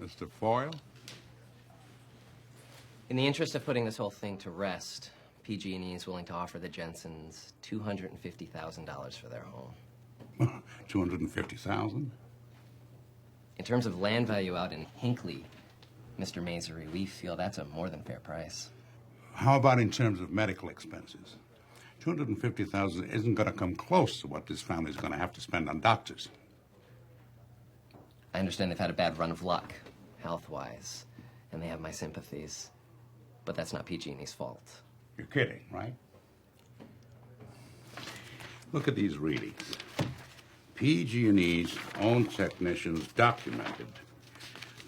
Mr. Foyle? In the interest of putting this whole thing to rest, PG&E is willing to offer the Jensens $250,000 for their home. $250,000? In terms of land value out in Hinckley, Mr. Masery, we feel that's a more than fair price. How about in terms of medical expenses? $250,000 isn't going to come close to what this family's going to have to spend on doctors. I understand they've had a bad run of luck, health-wise, and they have my sympathies. But that's not PG&E's fault. You're kidding, right? Look at these readings. PG&E's own technicians documented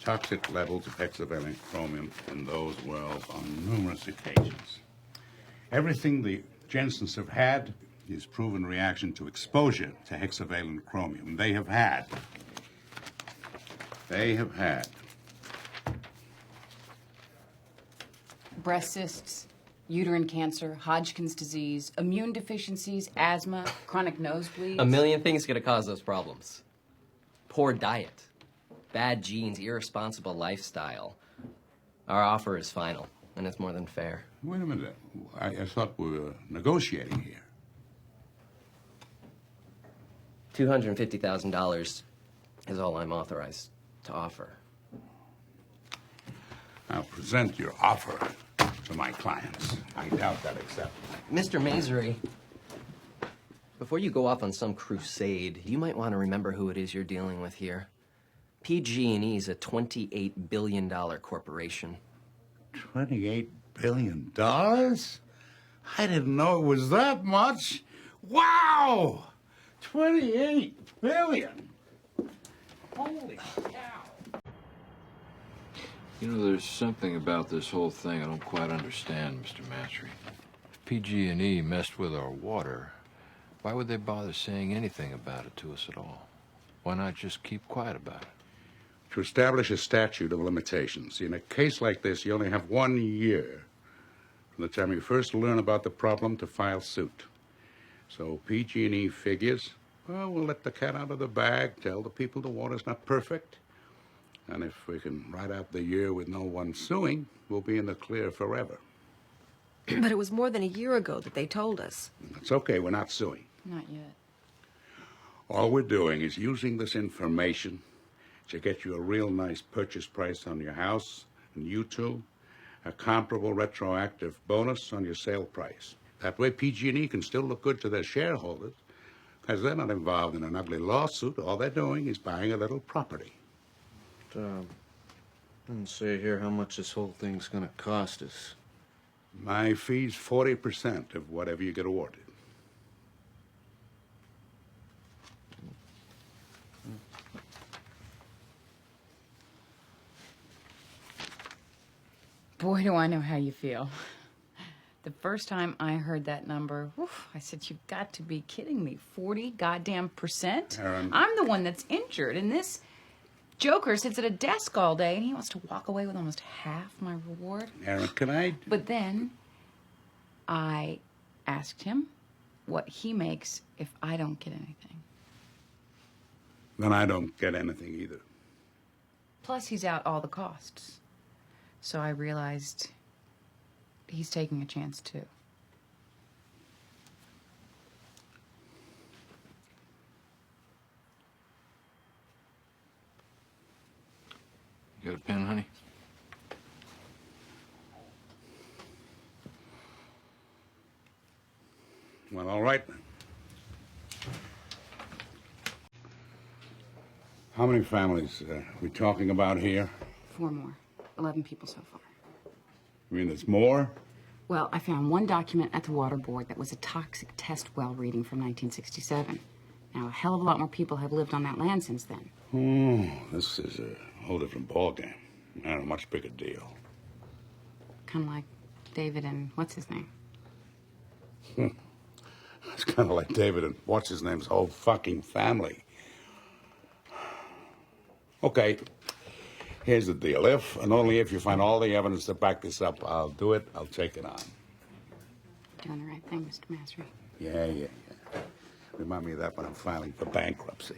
toxic levels of hexavalent chromium in those wells on numerous occasions. Everything the Jensens have had is proven reaction to exposure to hexavalent chromium. They have had breast cysts, uterine cancer, Hodgkin's disease, immune deficiencies, asthma, chronic nosebleeds. A million things could have caused those problems. Poor diet, bad genes, irresponsible lifestyle. Our offer is final, and it's more than fair. Wait a minute. I thought we were negotiating here. $250,000 is all I'm authorized to offer. I'll present your offer to my clients. I doubt they'll accept. Mr. Masery, before you go off on some crusade, you might want to remember who it is you're dealing with here. PG&E is a $28 billion corporation. $28 billion? I didn't know it was that much. Wow! $28 billion! Holy cow! You know, there's something about this whole thing I don't quite understand, Mr. Masery. If PG&E messed with our water, why would they bother saying anything about it to us at all? Why not just keep quiet about it? To establish a statute of limitations. In a case like this, you only have 1 year from the time you first learn about the problem to file suit. So PG&E figures, well, we'll let the cat out of the bag, tell the people the water's not perfect. And if we can ride out the year with no one suing, we'll be in the clear forever. But it was more than a year ago that they told us. It's okay, we're not suing. Not yet. All we're doing is using this information to get you a real nice purchase price on your house, and you two, a comparable retroactive bonus on your sale price. That way PG&E can still look good to their shareholders, because they're not involved in an ugly lawsuit. All they're doing is buying a little property. Doesn't say here how much this whole thing's gonna cost us. My fee's 40% of whatever you get awarded. Boy, do I know how you feel. The first time I heard that number, I said, you've got to be kidding me. 40 goddamn %? Erin. I'm the one that's injured, and this joker sits at a desk all day, and he wants to walk away with almost half my reward. Erin, can I... But then I asked him what he makes if I don't get anything. Then I don't get anything either. Plus, he's out all the costs. So I realized he's taking a chance, too. You got a pen, honey? Well, all right. How many families are we talking about here? 4 more. 11 people so far. You mean there's more? Well, I found one document at the water board that was a toxic test well reading from 1967. Now, a hell of a lot more people have lived on that land since then. Oh, this is a whole different ballgame. Not a much bigger deal. Kind of like David and what's his name? It's kind of like David and what's his name's whole fucking family. Okay, here's the deal. If and only if you find all the evidence to back this up, I'll do it. I'll take it on. Doing the right thing, Mr. Masery. Yeah. Remind me of that when I'm filing for bankruptcy.